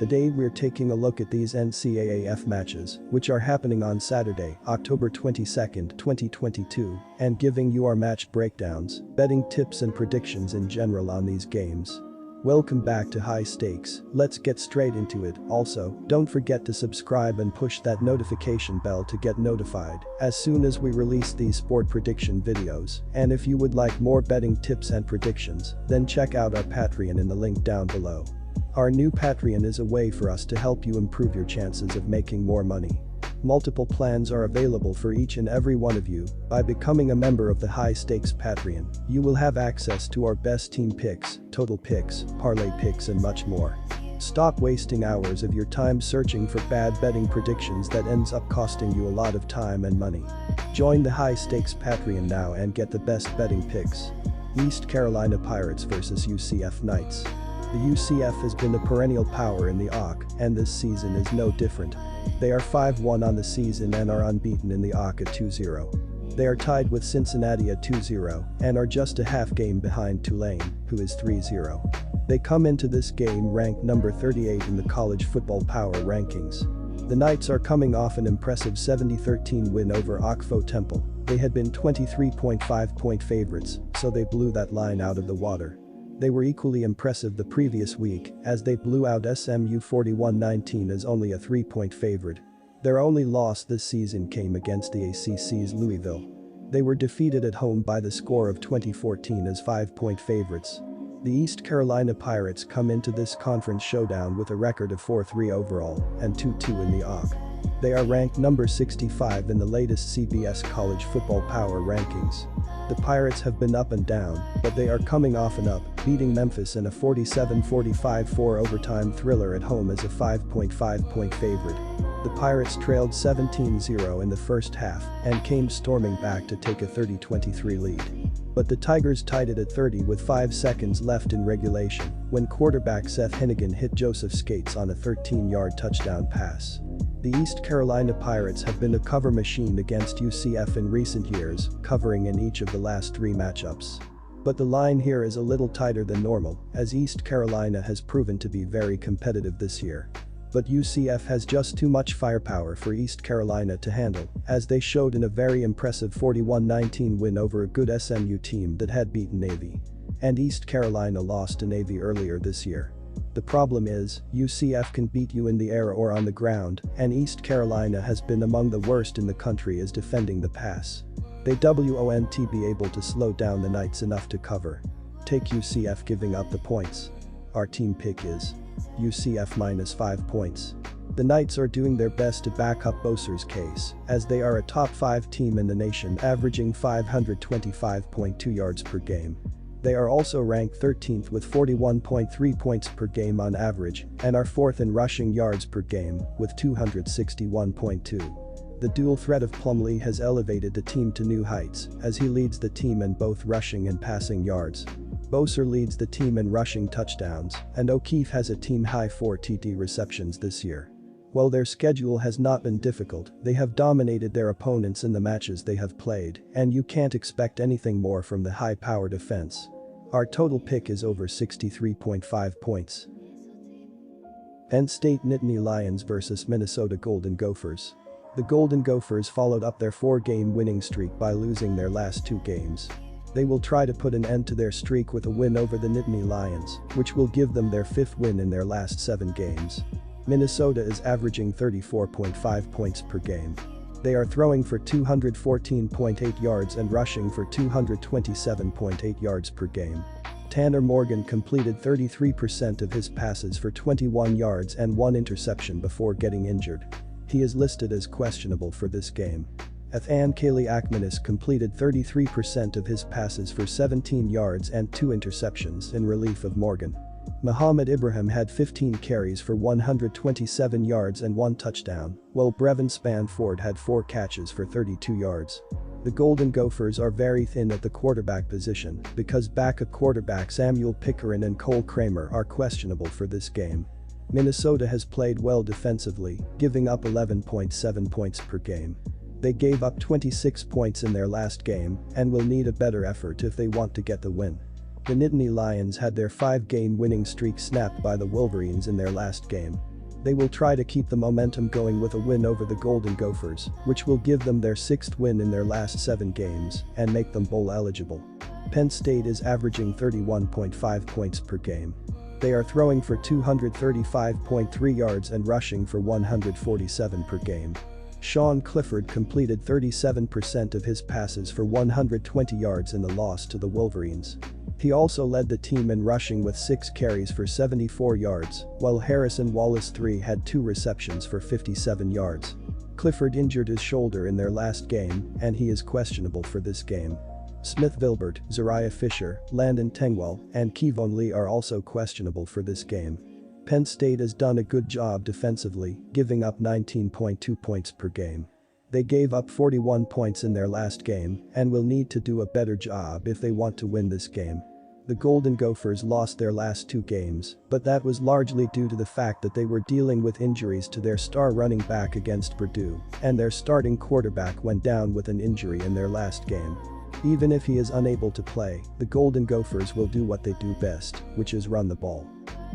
Today we're taking a look at these NCAAF matches, which are happening on Saturday, October 22, 2022, and giving you our match breakdowns, betting tips and predictions in general on these games. Welcome back to High Stakes, let's get straight into it. Also, don't forget to subscribe and push that notification bell to get notified as soon as we release these sport prediction videos. And if you would like more betting tips and predictions, then check out our Patreon in the link down below. Our new Patreon is a way for us to help you improve your chances of making more money. Multiple plans are available for each and every one of you. By becoming a member of the High Stakes Patreon, you will have access to our best team picks, total picks, parlay picks and much more. Stop wasting hours of your time searching for bad betting predictions that ends up costing you a lot of time and money. Join the High Stakes Patreon now and get the best betting picks. East Carolina Pirates vs UCF Knights. The UCF has been a perennial power in the AAC, and this season is no different. They are 5-1 on the season and are unbeaten in the AAC at 2-0. They are tied with Cincinnati at 2-0 and are just a half game behind Tulane, who is 3-0. They come into this game ranked number 38 in the college football power rankings. The Knights are coming off an impressive 70-13 win over Akfo Temple. They had been 23.5-point favorites, so they blew that line out of the water. They were equally impressive the previous week as they blew out SMU 41-19 as only a 3-point favorite. Their only loss this season came against the ACC's Louisville. They were defeated at home by the score of 20-14 as 5-point favorites. The East Carolina Pirates come into this conference showdown with a record of 4-3 overall and 2-2 in the AAC. They are ranked number 65 in the latest CBS College Football Power rankings. The Pirates have been up and down, but they are coming off and up, beating Memphis in a 47-45 overtime thriller at home as a 5.5-point favorite. The Pirates trailed 17-0 in the first half and came storming back to take a 30-23 lead. But the Tigers tied it at 30 with 5 seconds left in regulation when quarterback Seth Hennigan hit Joseph Skates on a 13-yard touchdown pass. The East Carolina Pirates have been a cover machine against UCF in recent years, covering in each of the last 3 matchups. But the line here is a little tighter than normal, as East Carolina has proven to be very competitive this year. But UCF has just too much firepower for East Carolina to handle, as they showed in a very impressive 41-19 win over a good SMU team that had beaten Navy. And East Carolina lost to Navy earlier this year. The problem is, UCF can beat you in the air or on the ground, and East Carolina has been among the worst in the country as defending the pass. They won't be able to slow down the Knights enough to cover. Take UCF giving up the points. Our team pick is UCF minus 5 points. The Knights are doing their best to back up Boser's case, as they are a top 5 team in the nation averaging 525.2 yards per game. They are also ranked 13th with 41.3 points per game on average and are 4th in rushing yards per game with 261.2. The dual threat of Plumlee has elevated the team to new heights as he leads the team in both rushing and passing yards. Boser leads the team in rushing touchdowns, and O'Keefe has a team-high 4 TD receptions this year. While their schedule has not been difficult, they have dominated their opponents in the matches they have played, and you can't expect anything more from the high-powered defense. Our total pick is over 63.5 points. Penn State Nittany Lions vs Minnesota Golden Gophers. The Golden Gophers followed up their 4-game winning streak by losing their last 2 games. They will try to put an end to their streak with a win over the Nittany Lions, which will give them their 5th win in their last 7 games. Minnesota is averaging 34.5 points per game. They are throwing for 214.8 yards and rushing for 227.8 yards per game. Tanner Morgan completed 33% of his passes for 21 yards and 1 interception before getting injured. He is listed as questionable for this game. Ethan Akmanis completed 33% of his passes for 17 yards and 2 interceptions in relief of Morgan. Muhammad Ibrahim had 15 carries for 127 yards and 1 touchdown, while Brevin Spanford had 4 catches for 32 yards. The Golden Gophers are very thin at the quarterback position because backup quarterback Samuel Pickering and Cole Kramer are questionable for this game. Minnesota has played well defensively, giving up 11.7 points per game. They gave up 26 points in their last game and will need a better effort if they want to get the win. The Nittany Lions had their 5-game winning streak snapped by the Wolverines in their last game. They will try to keep the momentum going with a win over the Golden Gophers, which will give them their 6th win in their last 7 games and make them bowl eligible. Penn State is averaging 31.5 points per game. They are throwing for 235.3 yards and rushing for 147 per game. Sean Clifford completed 37% of his passes for 120 yards in the loss to the Wolverines. He also led the team in rushing with 6 carries for 74 yards, while Harrison Wallace III had 2 receptions for 57 yards. Clifford injured his shoulder in their last game, and he is questionable for this game. Smith Vilbert, Zariah Fisher, Landon Tengwell, and Kevon Lee are also questionable for this game. Penn State has done a good job defensively, giving up 19.2 points per game. They gave up 41 points in their last game and will need to do a better job if they want to win this game. The Golden Gophers lost their last 2 games, but that was largely due to the fact that they were dealing with injuries to their star running back against Purdue, and their starting quarterback went down with an injury in their last game. Even if he is unable to play, the Golden Gophers will do what they do best, which is run the ball.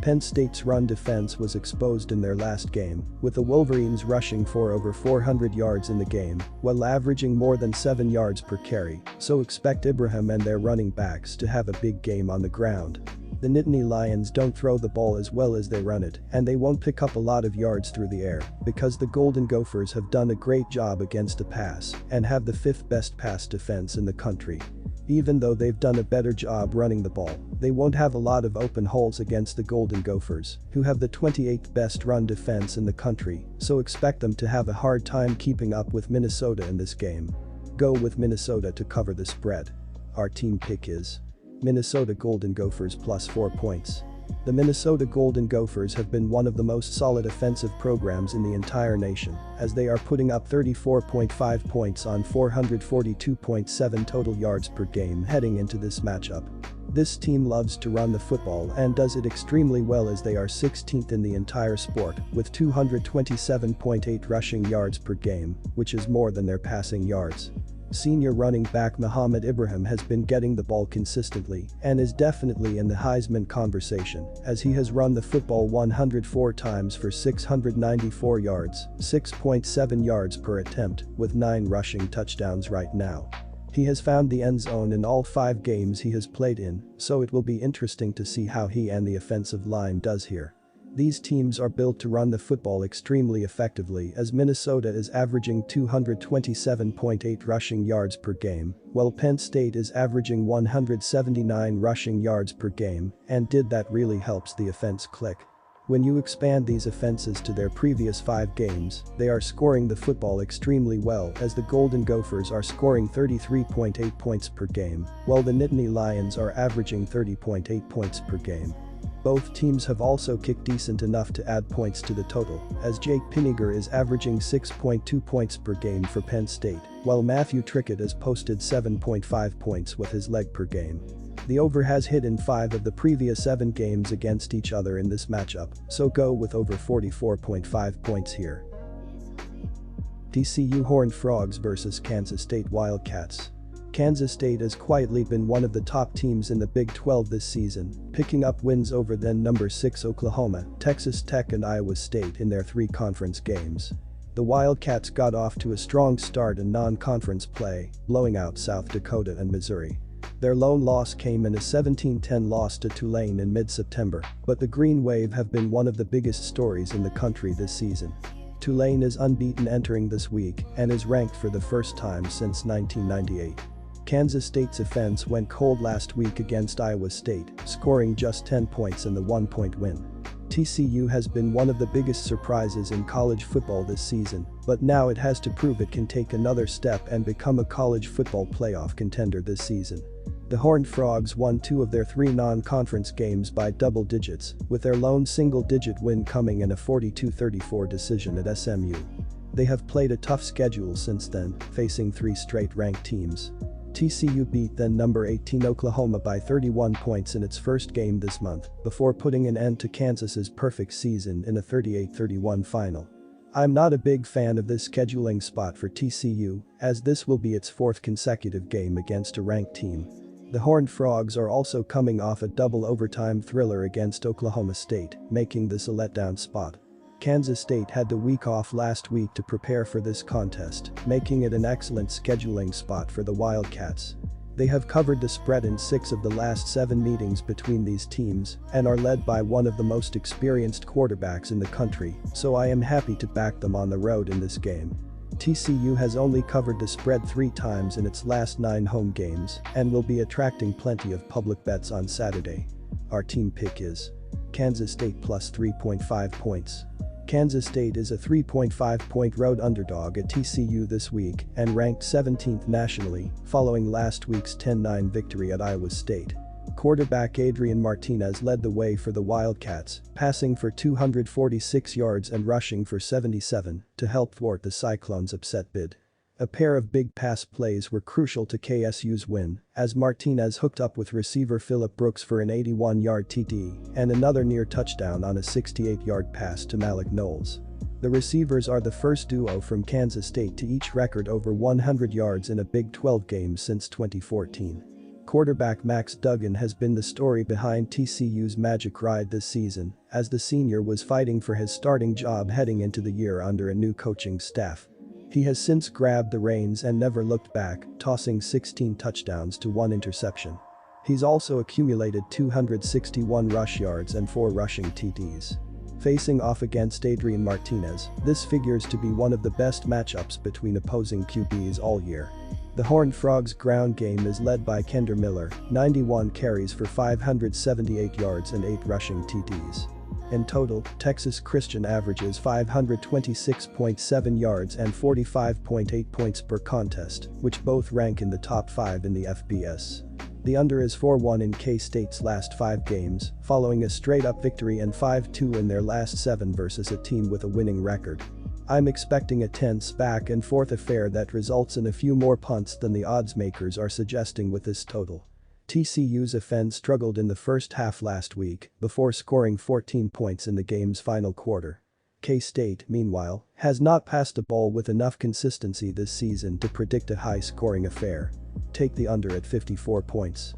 Penn State's run defense was exposed in their last game, with the Wolverines rushing for over 400 yards in the game, while averaging more than 7 yards per carry, so expect Ibrahim and their running backs to have a big game on the ground. The Nittany Lions don't throw the ball as well as they run it, and they won't pick up a lot of yards through the air, because the Golden Gophers have done a great job against the pass and have the 5th best pass defense in the country. Even though they've done a better job running the ball, they won't have a lot of open holes against the Golden Gophers, who have the 28th best run defense in the country, so expect them to have a hard time keeping up with Minnesota in this game. Go with Minnesota to cover the spread. Our team pick is Minnesota Golden Gophers plus 4 points. The Minnesota Golden Gophers have been one of the most solid offensive programs in the entire nation, as they are putting up 34.5 points on 442.7 total yards per game heading into this matchup. This team loves to run the football and does it extremely well, as they are 16th in the entire sport with 227.8 rushing yards per game, which is more than their passing yards. Senior running back Muhammad Ibrahim has been getting the ball consistently and is definitely in the Heisman conversation, as he has run the football 104 times for 694 yards, 6.7 yards per attempt, with 9 rushing touchdowns right now. He has found the end zone in all 5 games he has played in, so it will be interesting to see how he and the offensive line does here. These teams are built to run the football extremely effectively, as Minnesota is averaging 227.8 rushing yards per game, while Penn State is averaging 179 rushing yards per game, and that really helps the offense click. When you expand these offenses to their previous 5 games, they are scoring the football extremely well, as the Golden Gophers are scoring 33.8 points per game, while the Nittany Lions are averaging 30.8 points per game. Both teams have also kicked decent enough to add points to the total, as Jake Piniger is averaging 6.2 points per game for Penn State, while Matthew Trickett has posted 7.5 points with his leg per game. The over has hit in 5 of the previous 7 games against each other in this matchup, so go with over 44.5 points here. TCU Horned Frogs vs Kansas State Wildcats. Kansas State has quietly been one of the top teams in the Big 12 this season, picking up wins over then number 6 Oklahoma, Texas Tech and Iowa State in their 3 conference games. The Wildcats got off to a strong start in non-conference play, blowing out South Dakota and Missouri. Their lone loss came in a 17-10 loss to Tulane in mid-September, but the Green Wave have been one of the biggest stories in the country this season. Tulane is unbeaten entering this week and is ranked for the first time since 1998. Kansas State's offense went cold last week against Iowa State, scoring just 10 points in the 1-point win. TCU has been one of the biggest surprises in college football this season, but now it has to prove it can take another step and become a college football playoff contender this season. The Horned Frogs won 2 of their 3 non-conference games by double digits, with their lone single-digit win coming in a 42-34 decision at SMU. They have played a tough schedule since then, facing 3 straight ranked teams. TCU beat then number 18 Oklahoma by 31 points in its first game this month, before putting an end to Kansas's perfect season in a 38-31 final. I'm not a big fan of this scheduling spot for TCU, as this will be its 4th consecutive game against a ranked team. The Horned Frogs are also coming off a double overtime thriller against Oklahoma State, making this a letdown spot. Kansas State had the week off last week to prepare for this contest, making it an excellent scheduling spot for the Wildcats. They have covered the spread in 6 of the last 7 meetings between these teams and are led by one of the most experienced quarterbacks in the country, so I am happy to back them on the road in this game. TCU has only covered the spread 3 times in its last 9 home games and will be attracting plenty of public bets on Saturday. Our team pick is Kansas State plus 3.5 points. Kansas State is a 3.5-point road underdog at TCU this week and ranked 17th nationally, following last week's 10-9 victory at Iowa State. Quarterback Adrian Martinez led the way for the Wildcats, passing for 246 yards and rushing for 77 to help thwart the Cyclones' upset bid. A pair of big pass plays were crucial to KSU's win, as Martinez hooked up with receiver Phillip Brooks for an 81-yard TD and another near touchdown on a 68-yard pass to Malik Knowles. The receivers are the first duo from Kansas State to each record over 100 yards in a Big 12 game since 2014. Quarterback Max Duggan has been the story behind TCU's magic ride this season, as the senior was fighting for his starting job heading into the year under a new coaching staff. He has since grabbed the reins and never looked back, tossing 16 touchdowns to 1 interception. He's also accumulated 261 rush yards and 4 rushing TDs. Facing off against Adrian Martinez, this figures to be one of the best matchups between opposing QBs all year. The Horned Frogs' ground game is led by Kender Miller, 91 carries for 578 yards and 8 rushing TDs. In total, Texas Christian averages 526.7 yards and 45.8 points per contest, which both rank in the top 5 in the FBS. The under is 4-1 in K-State's last 5 games, following a straight-up victory and 5-2 in their last 7 versus a team with a winning record. I'm expecting a tense back-and-forth affair that results in a few more punts than the odds makers are suggesting with this total. TCU's offense struggled in the first half last week before scoring 14 points in the game's final quarter. K-State, meanwhile, has not passed a ball with enough consistency this season to predict a high-scoring affair. Take the under at 54 points.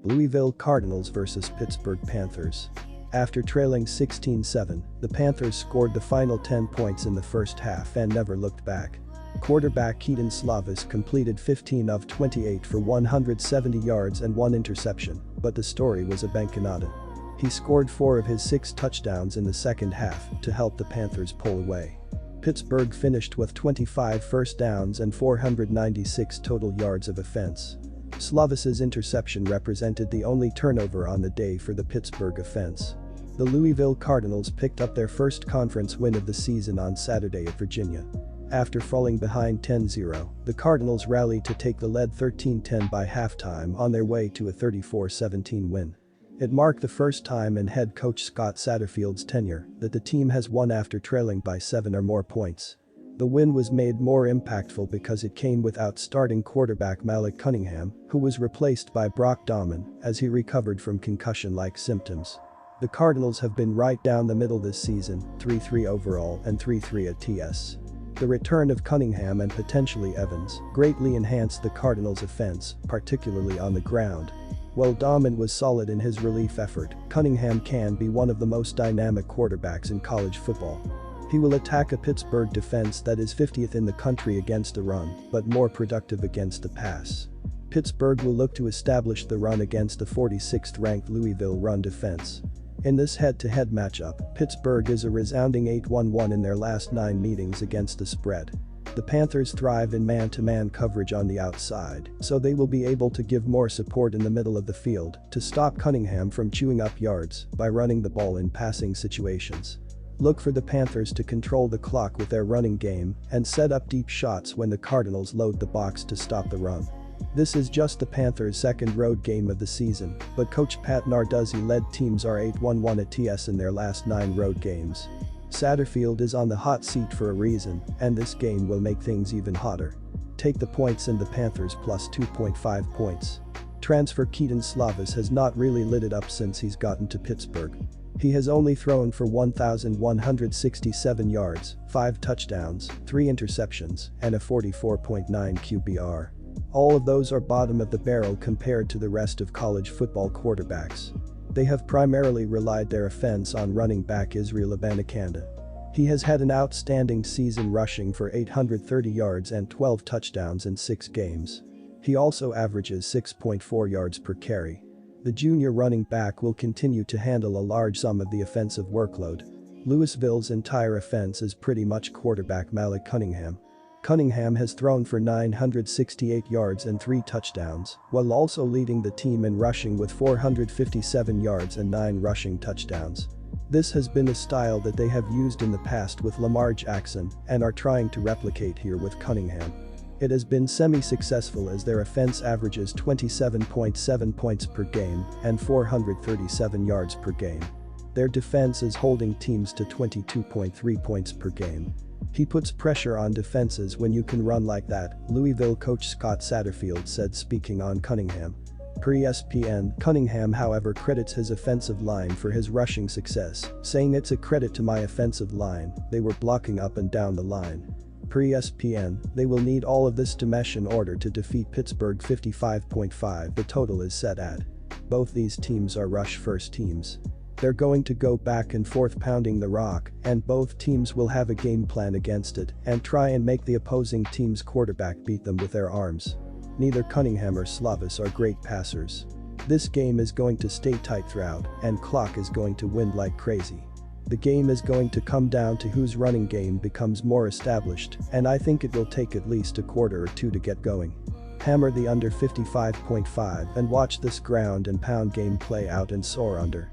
Louisville Cardinals vs Pittsburgh Panthers. After trailing 16-7, the Panthers scored the final 10 points in the first half and never looked back. Quarterback Keaton Slovis completed 15 of 28 for 170 yards and 1 interception, but the story was a bankanada. He scored 4 of his 6 touchdowns in the second half to help the Panthers pull away. Pittsburgh finished with 25 first downs and 496 total yards of offense. Slovis's interception represented the only turnover on the day for the Pittsburgh offense. The Louisville Cardinals picked up their first conference win of the season on Saturday at Virginia. After falling behind 10-0, the Cardinals rallied to take the lead 13-10 by halftime on their way to a 34-17 win. It marked the first time in head coach Scott Satterfield's tenure that the team has won after trailing by 7 or more points. The win was made more impactful because it came without starting quarterback Malik Cunningham, who was replaced by Brock Dauman as he recovered from concussion-like symptoms. The Cardinals have been right down the middle this season, 3-3 overall and 3-3 at TS. The return of Cunningham and potentially Evans greatly enhanced the Cardinals' offense, particularly on the ground. While Dauman was solid in his relief effort, Cunningham can be one of the most dynamic quarterbacks in college football. He will attack a Pittsburgh defense that is 50th in the country against the run, but more productive against the pass. Pittsburgh will look to establish the run against the 46th-ranked Louisville run defense. In this head-to-head matchup, Pittsburgh is a resounding 8-1-1 in their last 9 meetings against the spread. The Panthers thrive in man-to-man coverage on the outside, so they will be able to give more support in the middle of the field to stop Cunningham from chewing up yards by running the ball in passing situations. Look for the Panthers to control the clock with their running game and set up deep shots when the Cardinals load the box to stop the run. This is just the Panthers' second road game of the season, but coach Pat Narduzzi-led teams are 8-1-1 at TS in their last 9 road games. Satterfield is on the hot seat for a reason, and this game will make things even hotter. Take the points and the Panthers plus 2.5 points. Transfer Keaton Slovis has not really lit it up since he's gotten to Pittsburgh. He has only thrown for 1,167 yards, 5 touchdowns, 3 interceptions, and a 44.9 QBR. All of those are bottom of the barrel compared to the rest of college football quarterbacks. They have primarily relied their offense on running back Israel Abanikanda. He has had an outstanding season, rushing for 830 yards and 12 touchdowns in 6 games. He also averages 6.4 yards per carry. The junior running back will continue to handle a large sum of the offensive workload. Louisville's entire offense is pretty much quarterback Malik Cunningham. Cunningham has thrown for 968 yards and 3 touchdowns, while also leading the team in rushing with 457 yards and 9 rushing touchdowns. This has been a style that they have used in the past with Lamar Jackson and are trying to replicate here with Cunningham. It has been semi-successful as their offense averages 27.7 points per game and 437 yards per game. Their defense is holding teams to 22.3 points per game. He puts pressure on defenses when you can run like that, Louisville coach Scott Satterfield said, speaking on Cunningham. Per ESPN, Cunningham however credits his offensive line for his rushing success, saying, "It's a credit to my offensive line, they were blocking up and down the line." Per ESPN, they will need all of this to mesh in order to defeat Pittsburgh 55.5 the total is set at. Both these teams are rush-first teams. They're going to go back and forth pounding the rock, and both teams will have a game plan against it and try and make the opposing team's quarterback beat them with their arms. Neither Cunningham or Slavis are great passers. This game is going to stay tight throughout, and clock is going to win like crazy. The game is going to come down to whose running game becomes more established, and I think it will take at least a quarter or two to get going. Hammer the under 55.5 and watch this ground and pound game play out and soar under.